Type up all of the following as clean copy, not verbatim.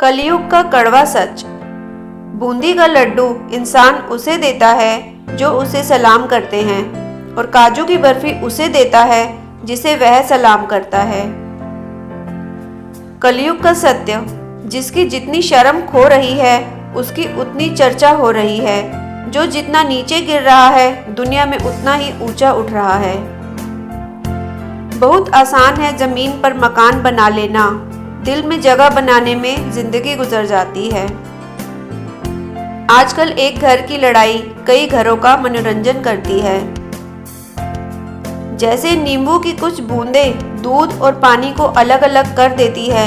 कलयुग का कड़वा सच। बूंदी का लड्डू इंसान उसे देता है जो उसे सलाम करते हैं, और काजू की बर्फी उसे देता है जिसे वह सलाम करता है। कलयुग का सत्य, जिसकी जितनी शर्म खो रही है उसकी उतनी चर्चा हो रही है। जो जितना नीचे गिर रहा है दुनिया में उतना ही ऊंचा उठ रहा है। बहुत आसान है जमीन पर मकान बना लेना, दिल में जगह बनाने में जिंदगी गुजर जाती है। आजकल एक घर की लड़ाई कई घरों का मनोरंजन करती है। जैसे नींबू की कुछ बूंदें दूध और पानी को अलग अलग कर देती है,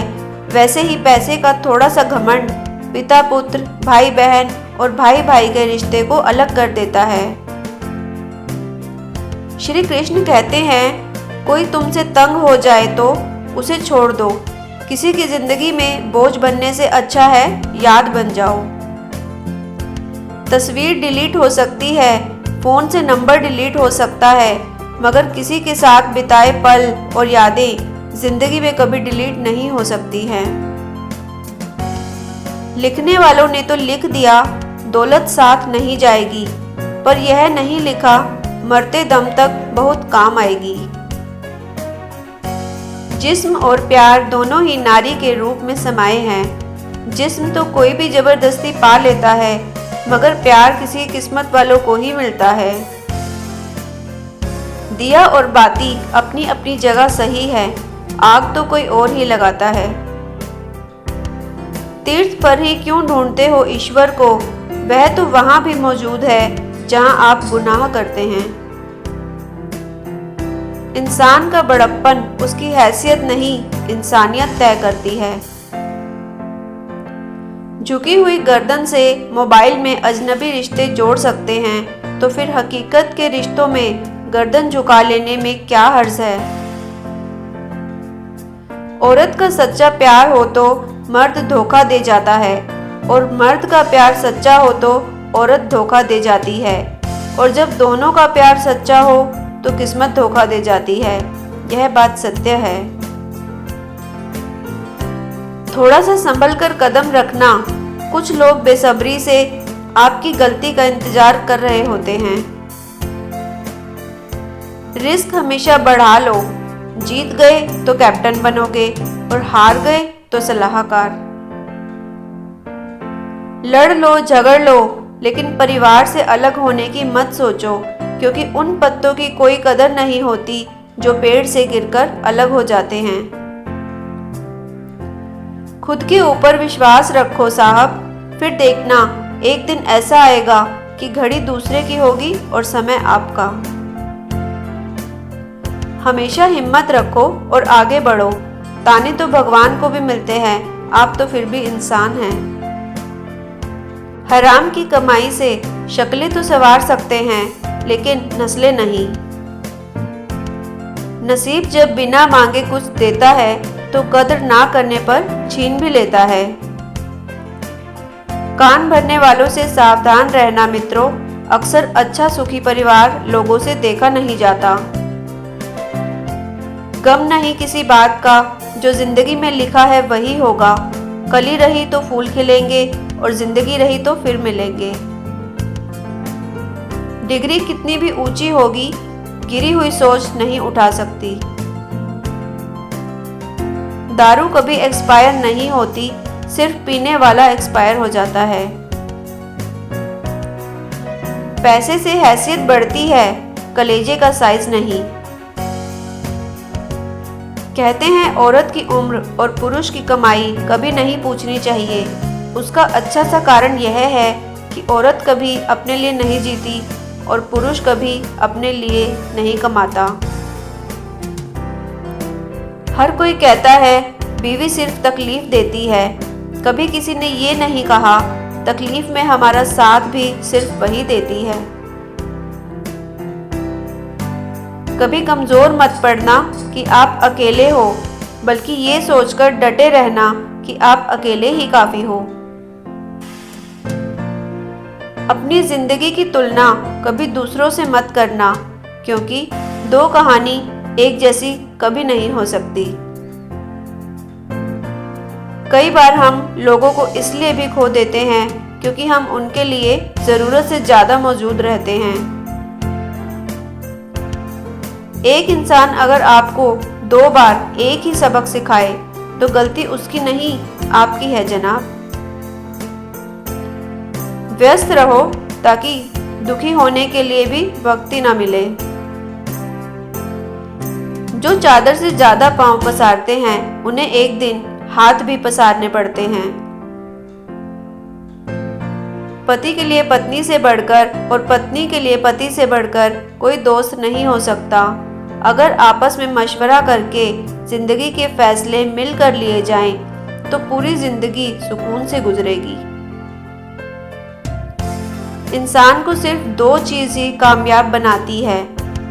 वैसे ही पैसे का थोड़ा सा घमंड पिता पुत्र, भाई बहन और भाई भाई के रिश्ते को अलग कर देता है। श्री कृष्ण कहते हैं, कोई तुमसे तंग हो जाए तो उसे छोड़ दो। किसी की जिंदगी में बोझ बनने से अच्छा है याद बन जाओ। तस्वीर डिलीट हो सकती है, फोन से नंबर डिलीट हो सकता है, मगर किसी के साथ बिताए पल और यादें जिंदगी में कभी डिलीट नहीं हो सकती हैं। लिखने वालों ने तो लिख दिया दौलत साथ नहीं जाएगी, पर यह नहीं लिखा मरते दम तक बहुत काम आएगी। जिस्म और प्यार दोनों ही नारी के रूप में समाये हैं। जिस्म तो कोई भी जबरदस्ती पा लेता है, मगर प्यार किसी किस्मत वालों को ही मिलता है। दिया और बाती अपनी अपनी जगह सही है, आग तो कोई और ही लगाता है। तीर्थ पर ही क्यों ढूंढते हो ईश्वर को, वह तो वहां भी मौजूद है जहां आप गुनाह करते हैं। इंसान का बड़प्पन उसकी हैसियत नहीं, इंसानियत तय करती है। झुकी हुई गर्दन से मोबाइल में अजनबी रिश्ते जोड़ सकते हैं, तो फिर हकीकत के रिश्तों में गर्दन झुका लेने में क्या हर्ज है। औरत का सच्चा प्यार हो तो मर्द धोखा दे जाता है, और मर्द का प्यार सच्चा हो तो औरत धोखा दे जाती है, और जब दोनों का प्यार सच्चा हो तो किस्मत धोखा दे जाती है। यह बात सत्य है। थोड़ा सा संभल कर कदम रखना। कुछ लोग बेसब्री से आपकी गलती का इंतजार कर रहे होते हैं। रिस्क हमेशा बढ़ा लो। जीत गए तो कैप्टन बनोगे, और हार गए तो सलाहकार। लड़ लो झगड़ लो, लेकिन परिवार से अलग होने की मत सोचो, क्योंकि उन पत्तों की कोई कदर नहीं होती जो पेड़ से गिरकर अलग हो जाते हैं। खुद के ऊपर विश्वास रखो साहब, फिर देखना एक दिन ऐसा आएगा कि घड़ी दूसरे की होगी और समय आपका। हमेशा हिम्मत रखो और आगे बढ़ो। ताने तो भगवान को भी मिलते हैं, आप तो फिर भी इंसान हैं। हराम की कमाई से शक्लें तो संवार सकते हैं, लेकिन नस्लें नहीं। नसीब जब बिना मांगे कुछ देता है तो कदर ना करने पर छीन भी लेता है। कान भरने वालों से सावधान रहना मित्रों, अक्सर अच्छा सुखी परिवार लोगों से देखा नहीं जाता। गम नहीं किसी बात का, जो जिंदगी में लिखा है वही होगा। कली रही तो फूल खिलेंगे, और जिंदगी रही तो फिर मिलेंगे। डिग्री कितनी भी ऊंची होगी, गिरी हुई सोच नहीं उठा सकती। दारू कभी एक्सपायर नहीं होती, सिर्फ पीने वाला एक्सपायर हो जाता है। पैसे से हैसियत बढ़ती है, कलेजे का साइज नहीं। कहते हैं औरत की उम्र और पुरुष की कमाई कभी नहीं पूछनी चाहिए। उसका अच्छा सा कारण यह है कि औरत कभी अपने लिए नहीं जीती और पुरुष कभी अपने लिए नहीं कमाता। हर कोई कहता है बीवी सिर्फ तकलीफ देती है, कभी किसी ने ये नहीं कहा तकलीफ में हमारा साथ भी सिर्फ वही देती है। कभी कमजोर मत पड़ना कि आप अकेले हो, बल्कि ये सोचकर डटे रहना कि आप अकेले ही काफी हो। अपनी जिंदगी की तुलना कभी दूसरों से मत करना, क्योंकि दो कहानी एक जैसी कभी नहीं हो सकती। कई बार हम लोगों को इसलिए भी खो देते हैं क्योंकि हम उनके लिए ज़रूरत से ज़्यादा मौजूद रहते हैं। एक इंसान अगर आपको 2 बार एक ही सबक सिखाए तो गलती उसकी नहीं, आपकी है जनाब। व्यस्त रहो ताकि दुखी होने के लिए भी वक्त ही ना मिले। जो चादर से ज़्यादा पांव पसारते हैं उन्हें एक दिन हाथ भी पसारने पड़ते हैं। पति के लिए पत्नी से बढ़कर और पत्नी के लिए पति से बढ़कर कोई दोस्त नहीं हो सकता। अगर आपस में मशवरा करके जिंदगी के फैसले मिलकर लिए जाएं, तो पूरी जिंदगी सुकून से गुजरेगी। इंसान को सिर्फ 2 चीज़ ही कामयाब बनाती है,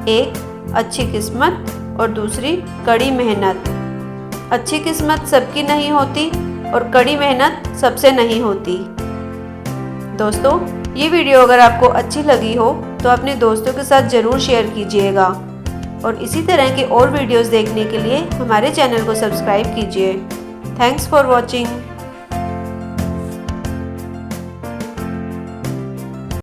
एक अच्छी किस्मत और दूसरी कड़ी मेहनत। अच्छी किस्मत सबकी नहीं होती और कड़ी मेहनत सबसे नहीं होती। दोस्तों, ये वीडियो अगर आपको अच्छी लगी हो तो अपने दोस्तों के साथ ज़रूर शेयर कीजिएगा और इसी तरह के और वीडियोस देखने के लिए हमारे चैनल को सब्सक्राइब कीजिए। Thanks for watching.